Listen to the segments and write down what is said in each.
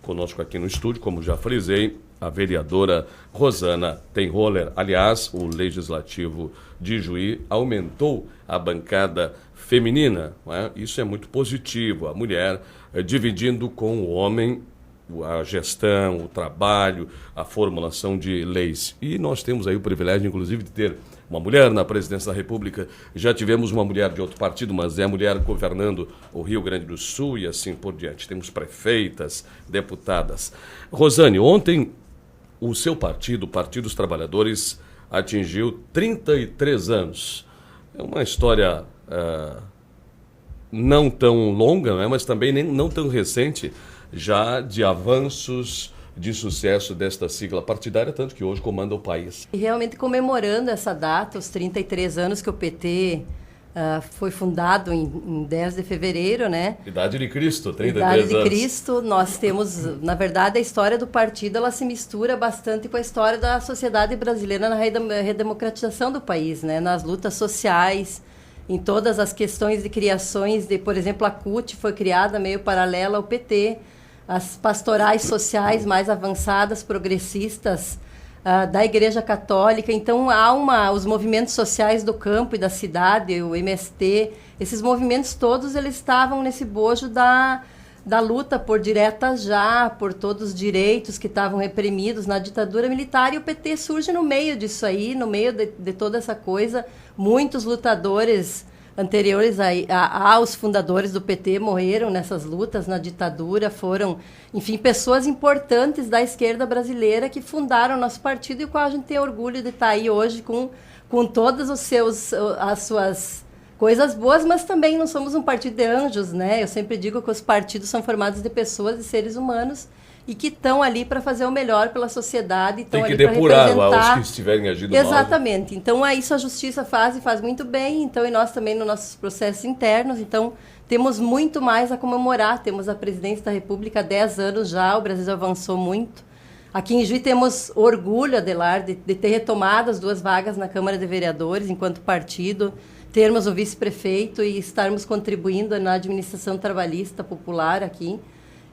conosco aqui no estúdio, como já frisei, a vereadora Rosana Tenholer. Aliás, o Legislativo de Juí aumentou a bancada feminina, não é? Isso é muito positivo, a mulher dividindo com o homem a gestão, o trabalho, a formulação de leis. E nós temos aí o privilégio, inclusive, de ter uma mulher na presidência da República. Já tivemos uma mulher de outro partido, mas é a mulher governando o Rio Grande do Sul e assim por diante. Temos prefeitas, deputadas. Rosane, ontem o seu partido, o Partido dos Trabalhadores, atingiu 33 anos. É uma história não tão longa, né, mas também não tão recente, já de avanços, de sucesso desta sigla partidária, tanto que hoje comanda o país. E realmente comemorando essa data, os 33 anos que o PT foi fundado em 10 de fevereiro, né? Idade de Cristo, 33 anos. Idade de anos. Cristo, nós temos, na verdade, a história do partido, ela se mistura bastante com a história da sociedade brasileira na redemocratização do país, né? Nas lutas sociais, em todas as questões de criações, por exemplo, a CUT foi criada meio paralela ao PT, as pastorais sociais mais avançadas, progressistas, da Igreja Católica. Então, há os movimentos sociais do campo e da cidade, o MST, esses movimentos todos, eles estavam nesse bojo da luta por diretas já, por todos os direitos que estavam reprimidos na ditadura militar, e o PT surge no meio disso aí, no meio de toda essa coisa. Muitos lutadores anteriores aos fundadores do PT morreram nessas lutas, na ditadura, foram, enfim, pessoas importantes da esquerda brasileira que fundaram o nosso partido e o qual a gente tem orgulho de estar aí hoje com todas as suas coisas boas, mas também não somos um partido de anjos, né? Eu sempre digo que os partidos são formados de pessoas, de seres humanos, e que estão ali para fazer o melhor pela sociedade. Tem que depurar os que estiverem agindo mal. Exatamente. Então, isso a justiça faz e faz muito bem. Então, e nós também nos nossos processos internos. Então, temos muito mais a comemorar. Temos a presidência da República há 10 anos já. O Brasil avançou muito. Aqui em Juí temos orgulho, Adelar, de ter retomado as 2 vagas na Câmara de Vereadores enquanto partido, termos o vice-prefeito e estarmos contribuindo na administração trabalhista popular aqui.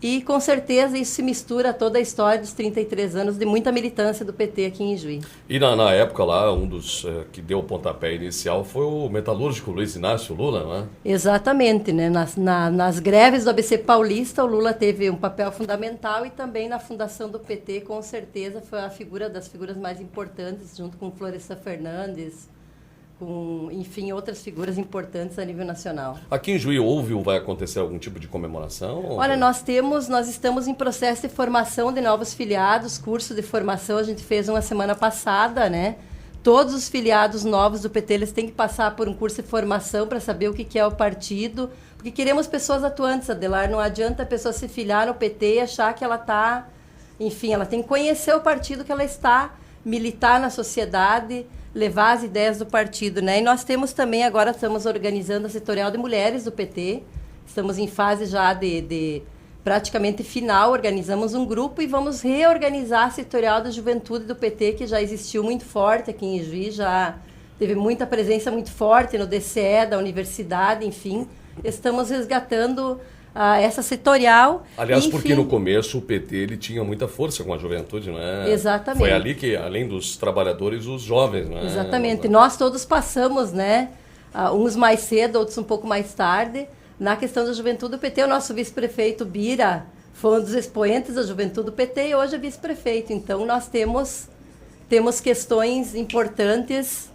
E, com certeza, isso se mistura a toda a história dos 33 anos de muita militância do PT aqui em Juí. E na época lá, um dos que deu o pontapé inicial foi o metalúrgico Luiz Inácio Lula, não é? Exatamente, né? Nas greves do ABC Paulista, o Lula teve um papel fundamental, e também na fundação do PT, com certeza, foi a das figuras mais importantes, junto com Florestan Fernandes, com, enfim, outras figuras importantes a nível nacional. Aqui em Juí houve ou vai acontecer algum tipo de comemoração? Olha, nós estamos em processo de formação de novos filiados, curso de formação a gente fez uma semana passada, né? Todos os filiados novos do PT, eles têm que passar por um curso de formação para saber o que é o partido, porque queremos pessoas atuantes, Adelar, não adianta a pessoa se filiar no PT e achar que ela está, enfim, ela tem que conhecer o partido que ela está, militar na sociedade, levar as ideias do partido, né? E nós temos também, agora estamos organizando a setorial de mulheres do PT, estamos em fase já de praticamente final, organizamos um grupo e vamos reorganizar a setorial da juventude do PT, que já existiu muito forte aqui em Juí, já teve muita presença muito forte no DCE, da universidade, enfim, estamos resgatando essa setorial. Aliás, enfim, porque no começo o PT ele tinha muita força com a juventude, não é? Exatamente. Foi ali que, além dos trabalhadores, os jovens, não é? Exatamente. Nós todos passamos, né? Uns mais cedo, outros um pouco mais tarde. Na questão da juventude do PT, o nosso vice-prefeito Bira foi um dos expoentes da juventude do PT e hoje é vice-prefeito. Então, nós temos questões importantes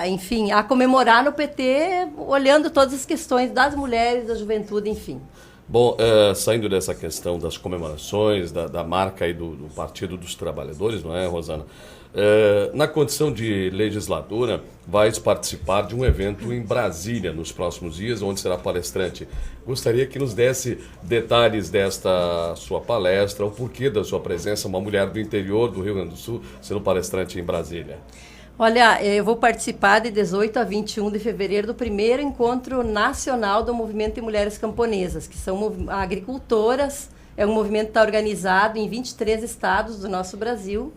enfim, a comemorar no PT, olhando todas as questões das mulheres, da juventude, enfim. Bom, saindo dessa questão das comemorações, da marca aí do Partido dos Trabalhadores, não é, Rosana? Na condição de legisladora, vais participar de um evento em Brasília nos próximos dias, onde será palestrante. Gostaria que nos desse detalhes desta sua palestra, o porquê da sua presença, uma mulher do interior do Rio Grande do Sul, sendo palestrante em Brasília. Olha, eu vou participar de 18 a 21 de fevereiro do primeiro encontro nacional do Movimento de Mulheres Camponesas, que são agricultoras. É um movimento que está organizado em 23 estados do nosso Brasil,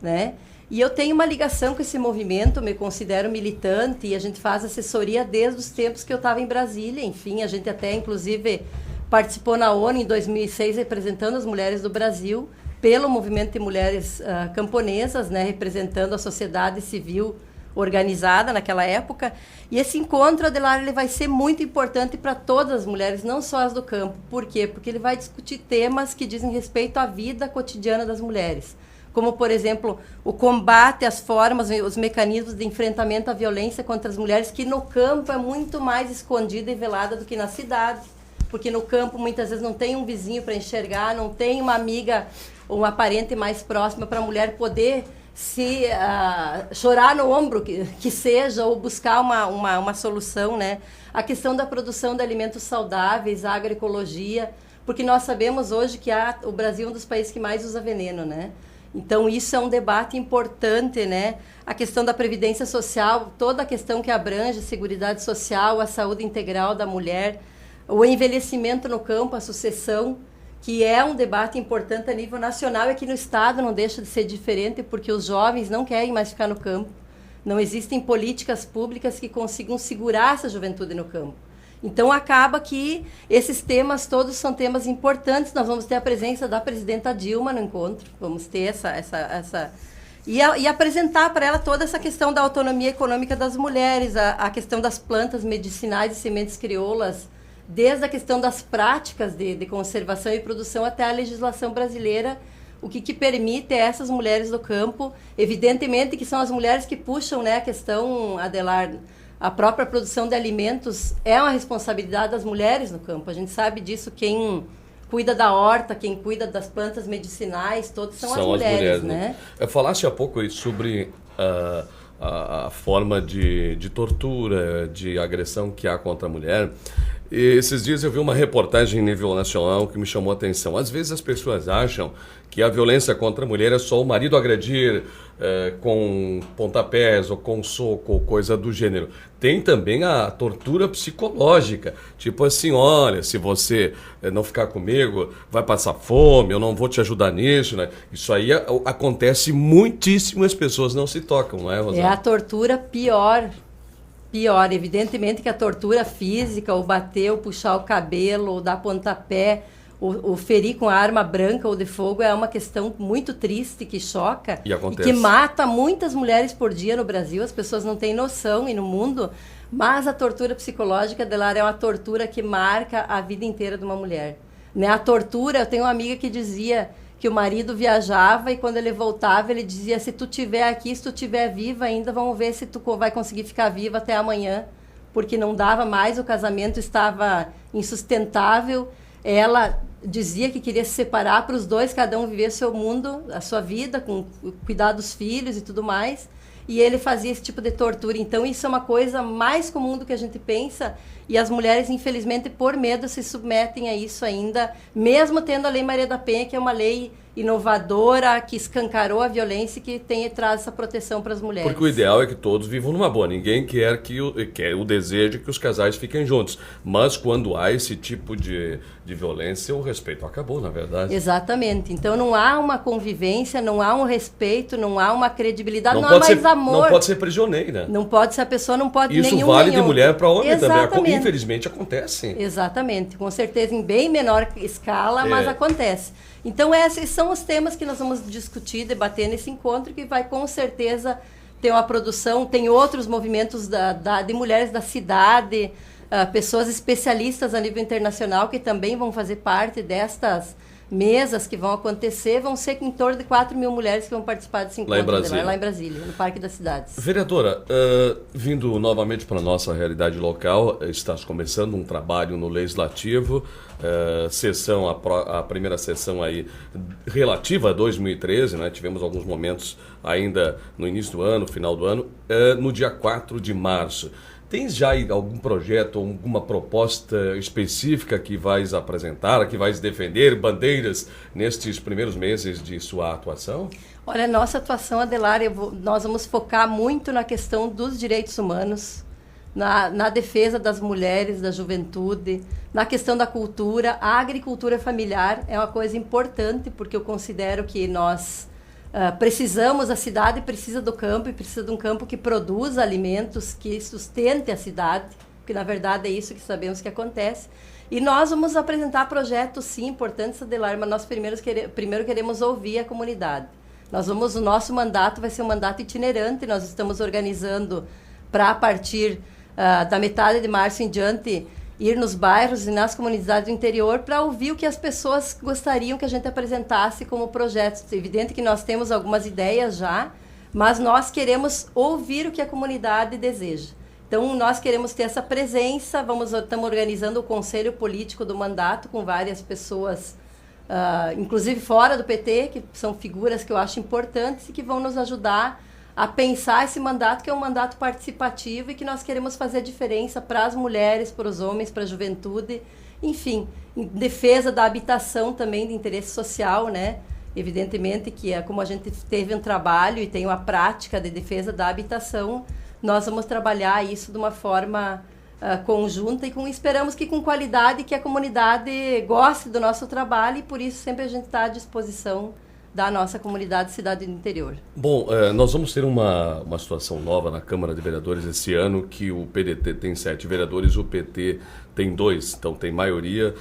né? E eu tenho uma ligação com esse movimento, me considero militante e a gente faz assessoria desde os tempos que eu estava em Brasília. Enfim, a gente até, inclusive, participou na ONU em 2006, representando as mulheres do Brasil, pelo movimento de mulheres camponesas, né, representando a sociedade civil organizada naquela época. E esse encontro, Adelar, ele vai ser muito importante para todas as mulheres, não só as do campo. Por quê? Porque ele vai discutir temas que dizem respeito à vida cotidiana das mulheres, como, por exemplo, o combate às formas, os mecanismos de enfrentamento à violência contra as mulheres, que no campo é muito mais escondida e velada do que na cidade, porque no campo muitas vezes não tem um vizinho para enxergar, não tem uma amiga ou uma parente mais próxima para a mulher poder se chorar no ombro, que seja, ou buscar uma solução, né? A questão da produção de alimentos saudáveis, a agroecologia, porque nós sabemos hoje que o Brasil é um dos países que mais usa veneno, né? Então, isso é um debate importante, né? A questão da previdência social, toda a questão que abrange a seguridade social, a saúde integral da mulher, o envelhecimento no campo, a sucessão, que é um debate importante a nível nacional, e aqui no Estado não deixa de ser diferente, porque os jovens não querem mais ficar no campo. Não existem políticas públicas que consigam segurar essa juventude no campo. Então, acaba que esses temas todos são temas importantes. Nós vamos ter a presença da presidenta Dilma no encontro, vamos ter e apresentar para ela toda essa questão da autonomia econômica das mulheres, a questão das plantas medicinais e sementes crioulas, desde a questão das práticas de conservação e produção até a legislação brasileira, o que permite essas mulheres do campo, evidentemente que são as mulheres que puxam, né, a questão, Adelar, a própria produção de alimentos é uma responsabilidade das mulheres no campo, a gente sabe disso, quem cuida da horta, quem cuida das plantas medicinais, todos são as mulheres, né? Falaste há pouco aí sobre a forma de tortura, de agressão que há contra a mulher. E esses dias eu vi uma reportagem em nível nacional que me chamou a atenção. Às vezes as pessoas acham que a violência contra a mulher é só o marido agredir com pontapés ou com soco ou coisa do gênero. Tem também a tortura psicológica. Tipo assim, olha, se você não ficar comigo, vai passar fome, eu não vou te ajudar nisso, né? Isso aí acontece muitíssimo, as pessoas não se tocam, não é, Rosana? É a tortura pior. Evidentemente que a tortura física, o bater, o puxar o cabelo, o dar pontapé, o ferir com a arma branca ou de fogo é uma questão muito triste, que choca e que mata muitas mulheres por dia no Brasil. As pessoas não têm noção, e no mundo, mas a tortura psicológica, Adelar, é uma tortura que marca a vida inteira de uma mulher, né? A tortura, eu tenho uma amiga que dizia que o marido viajava e quando ele voltava, ele dizia, se tu estiver aqui, se tu estiver viva ainda, vamos ver se tu vai conseguir ficar viva até amanhã, porque não dava mais, o casamento estava insustentável. Ela dizia que queria se separar para os dois, cada um viver seu mundo, a sua vida, com cuidar dos filhos e tudo mais. E ele fazia esse tipo de tortura. Então, isso é uma coisa mais comum do que a gente pensa. E as mulheres, infelizmente, por medo, se submetem a isso ainda, mesmo tendo a Lei Maria da Penha, que é uma lei inovadora, que escancarou a violência e que traz essa proteção para as mulheres. Porque o ideal é que todos vivam numa boa. Ninguém quer o desejo que os casais fiquem juntos. Mas quando há esse tipo de violência, o respeito acabou, na verdade. Exatamente. Então não há uma convivência, não há um respeito, não há uma credibilidade, não há mais amor. Não pode ser prisioneira. Não pode ser, a pessoa não pode Isso nenhum. Isso vale de mulher para homem. Exatamente. Também. Infelizmente acontece. Exatamente. Com certeza em bem menor escala, mas acontece. Então esses são os temas que nós vamos discutir, debater nesse encontro, que vai com certeza ter uma produção, tem outros movimentos de mulheres da cidade, pessoas especialistas a nível internacional que também vão fazer parte destas mesas que vão acontecer. Vão ser em torno de 4 mil mulheres que vão participar desse encontro lá em Brasília, no Parque das Cidades. Vereadora, vindo novamente para a nossa realidade local, está começando um trabalho no Legislativo, a primeira sessão aí relativa a 2013, né? Tivemos alguns momentos ainda no início do ano, final do ano, no dia 4 de março. Tens já algum projeto, alguma proposta específica que vais apresentar, que vais defender, bandeiras, nestes primeiros meses de sua atuação? Olha, nossa atuação, Adelar, nós vamos focar muito na questão dos direitos humanos, na defesa das mulheres, da juventude, na questão da cultura. A agricultura familiar é uma coisa importante, porque eu considero que nós precisamos, a cidade precisa do campo, e precisa de um campo que produza alimentos, que sustente a cidade, porque na verdade é isso que sabemos que acontece. E nós vamos apresentar projetos, sim, importantes, Adelar, mas nós primeiro queremos ouvir a comunidade. O nosso mandato vai ser um mandato itinerante, nós estamos organizando para, a partir da metade de março em diante, ir nos bairros e nas comunidades do interior para ouvir o que as pessoas gostariam que a gente apresentasse como projetos. É evidente que nós temos algumas ideias já, mas nós queremos ouvir o que a comunidade deseja. Então, nós queremos ter essa presença, estamos organizando o Conselho Político do Mandato com várias pessoas, inclusive fora do PT, que são figuras que eu acho importantes e que vão nos ajudar a pensar esse mandato, que é um mandato participativo e que nós queremos fazer diferença para as mulheres, para os homens, para a juventude, enfim, em defesa da habitação também, de interesse social, né? Evidentemente que como a gente teve um trabalho e tem uma prática de defesa da habitação, nós vamos trabalhar isso de uma forma conjunta e esperamos que com qualidade, que a comunidade goste do nosso trabalho e por isso sempre a gente está à disposição da nossa comunidade cidade do interior. Bom, nós vamos ter uma situação nova na Câmara de Vereadores esse ano, que o PDT tem 7 vereadores, o PT tem 2, então tem maioria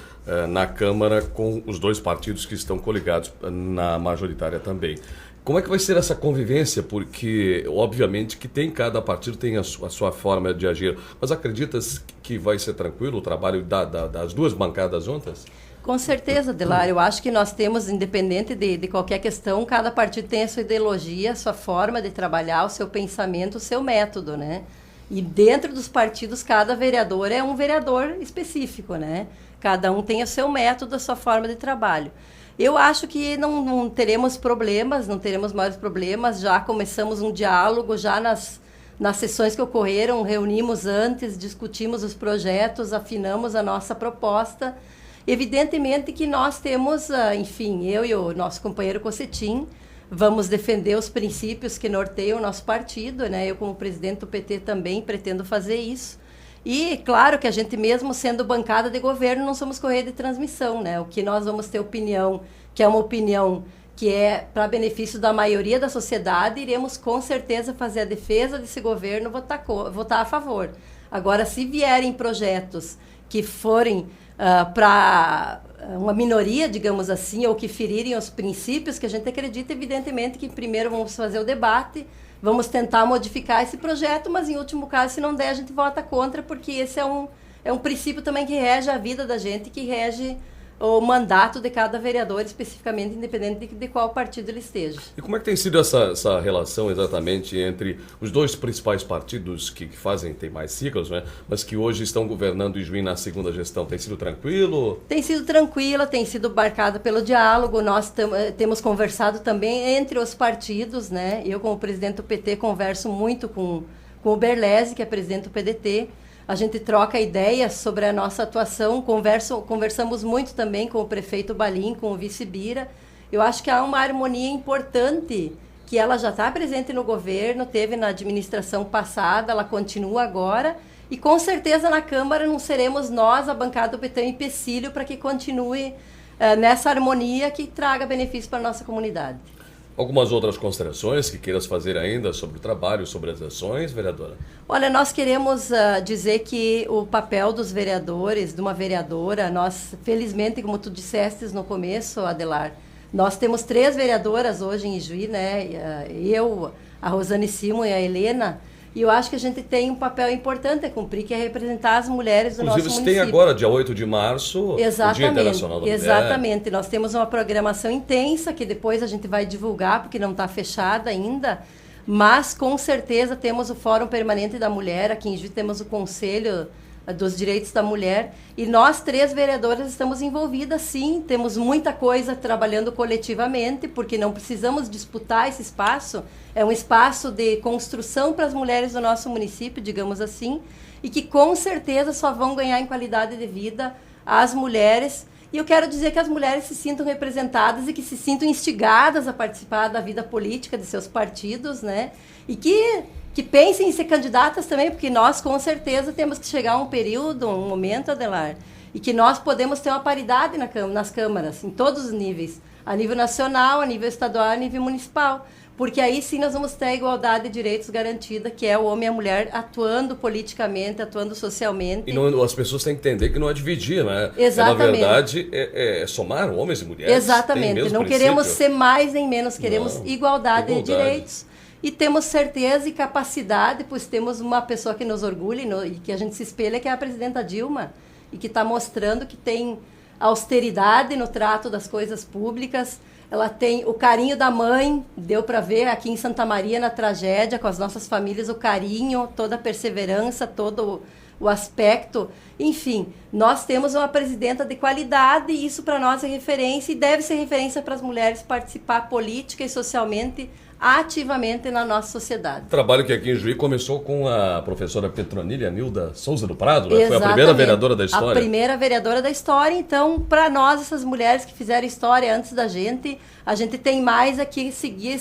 na Câmara com os 2 partidos que estão coligados na majoritária também. Como é que vai ser essa convivência? Porque, obviamente, que cada partido tem a sua forma de agir, mas acreditas que vai ser tranquilo o trabalho das 2 bancadas juntas? Com certeza, Adelar. Eu acho que nós temos, independente de qualquer questão, cada partido tem a sua ideologia, a sua forma de trabalhar, o seu pensamento, o seu método, né? E dentro dos partidos, cada vereador é um vereador específico, né? Cada um tem o seu método, a sua forma de trabalho. Eu acho que não teremos problemas, não teremos maiores problemas. Já começamos um diálogo, já nas sessões que ocorreram, reunimos antes, discutimos os projetos, afinamos a nossa proposta. Evidentemente que nós temos, enfim, eu e o nosso companheiro Cossetim, vamos defender os princípios que norteiam o nosso partido, né? Eu, como presidente do PT, também pretendo fazer isso. E, claro, que a gente, mesmo sendo bancada de governo, não somos correia de transmissão, né? O que nós vamos ter opinião, que é uma opinião que é para benefício da maioria da sociedade, iremos com certeza fazer a defesa desse governo, votar a favor. Agora, se vierem projetos que forem para uma minoria, digamos assim, ou que ferirem os princípios que a gente acredita, evidentemente que primeiro vamos fazer o debate, vamos tentar modificar esse projeto, mas em último caso, se não der, a gente vota contra, porque esse é um princípio também que rege a vida da gente, que rege o mandato de cada vereador, especificamente, independente de qual partido ele esteja. E como é que tem sido essa relação exatamente entre os 2 principais partidos que tem mais siglas, né, mas que hoje estão governando Ijuí na segunda gestão? Tem sido tranquilo? Tem sido tranquila, tem sido marcada pelo diálogo. Nós temos conversado também entre os partidos, né? Eu, como presidente do PT, converso muito com o Berlese, que é presidente do PDT. A gente troca ideias sobre a nossa atuação, conversamos muito também com o prefeito Balim, com o vice Bira. Eu acho que há uma harmonia importante, que ela já está presente no governo, teve na administração passada, ela continua agora, e com certeza na Câmara não seremos nós, a bancada do PT, um empecilho para que continue nessa harmonia que traga benefício para a nossa comunidade. Algumas outras considerações que queiras fazer ainda sobre o trabalho, sobre as ações, vereadora? Olha, nós queremos dizer que o papel dos vereadores, de uma vereadora, nós, felizmente, como tu disseste no começo, Adelar, nós temos 3 vereadoras hoje em Ijuí, né? Eu, a Rosane Simon e a Helena. E eu acho que a gente tem um papel importante a cumprir, que é representar as mulheres do nosso município. Inclusive, tem agora, dia 8 de março, o Dia Internacional da Mulher. Exatamente. Nós temos uma programação intensa, que depois a gente vai divulgar, porque não está fechada ainda. Mas, com certeza, temos o Fórum Permanente da Mulher. Aqui em Juiz temos o Conselho dos Direitos da Mulher. E nós, 3 vereadoras, estamos envolvidas, sim. Temos muita coisa trabalhando coletivamente, porque não precisamos disputar esse espaço. É um espaço de construção para as mulheres do nosso município, digamos assim, e que com certeza só vão ganhar em qualidade de vida as mulheres. E eu quero dizer que as mulheres se sintam representadas e que se sintam instigadas a participar da vida política de seus partidos, né? E que pensem em ser candidatas também, porque nós com certeza temos que chegar a um período, um momento, Adelar, e que nós podemos ter uma paridade nas câmaras, em todos os níveis, a nível nacional, a nível estadual, a nível municipal. porque aí sim nós vamos ter a igualdade de direitos garantida, que é o homem e a mulher atuando politicamente, atuando socialmente. E não, as pessoas têm que entender que não é dividir, né? Exatamente. Na verdade, é somar homens e mulheres. Exatamente. Não queremos ser mais nem menos, queremos igualdade de direitos. E temos certeza e capacidade, pois temos uma pessoa que nos orgulha e que a gente se espelha, que é a presidenta Dilma, e que está mostrando que tem austeridade no trato das coisas públicas. Ela tem o carinho da mãe, deu para ver aqui em Santa Maria, na tragédia, com as nossas famílias, o carinho, toda a perseverança, todo o aspecto. Enfim, nós temos uma presidenta de qualidade e isso para nós é referência e deve ser referência para as mulheres participar política e socialmente, ativamente na nossa sociedade. Trabalho que aqui em Juí começou com a professora Petronília Nilda Souza do Prado, né? Foi a primeira vereadora da história. A primeira vereadora da história. Então, para nós, essas mulheres que fizeram história antes da gente, a gente tem mais aqui seguir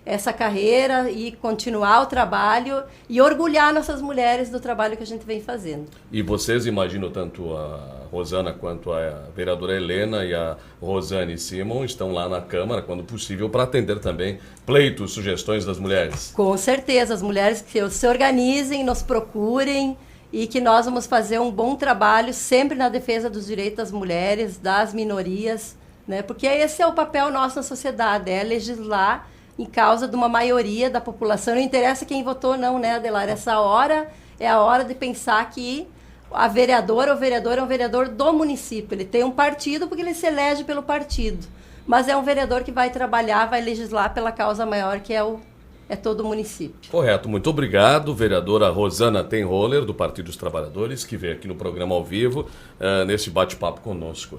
essa carreira e continuar o trabalho e orgulhar nossas mulheres do trabalho que a gente vem fazendo. E vocês imaginam, tanto a Rosana quanto a vereadora Helena e a Rosane Simon estão lá na Câmara, quando possível, para atender também pleitos, sugestões das mulheres? Com certeza, as mulheres que se organizem, nos procurem e que nós vamos fazer um bom trabalho sempre na defesa dos direitos das mulheres, das minorias, né? Porque esse é o papel nosso na sociedade, é legislar em causa de uma maioria da população. Não interessa quem votou não, né, Adelar? Essa hora é a hora de pensar que a vereadora ou vereador é um vereador do município. Ele tem um partido porque ele se elege pelo partido. Mas é um vereador que vai trabalhar, vai legislar pela causa maior, que é todo o município. Correto. Muito obrigado, vereadora Rosana Tenholer, do Partido dos Trabalhadores, que veio aqui no programa ao vivo, nesse bate-papo conosco.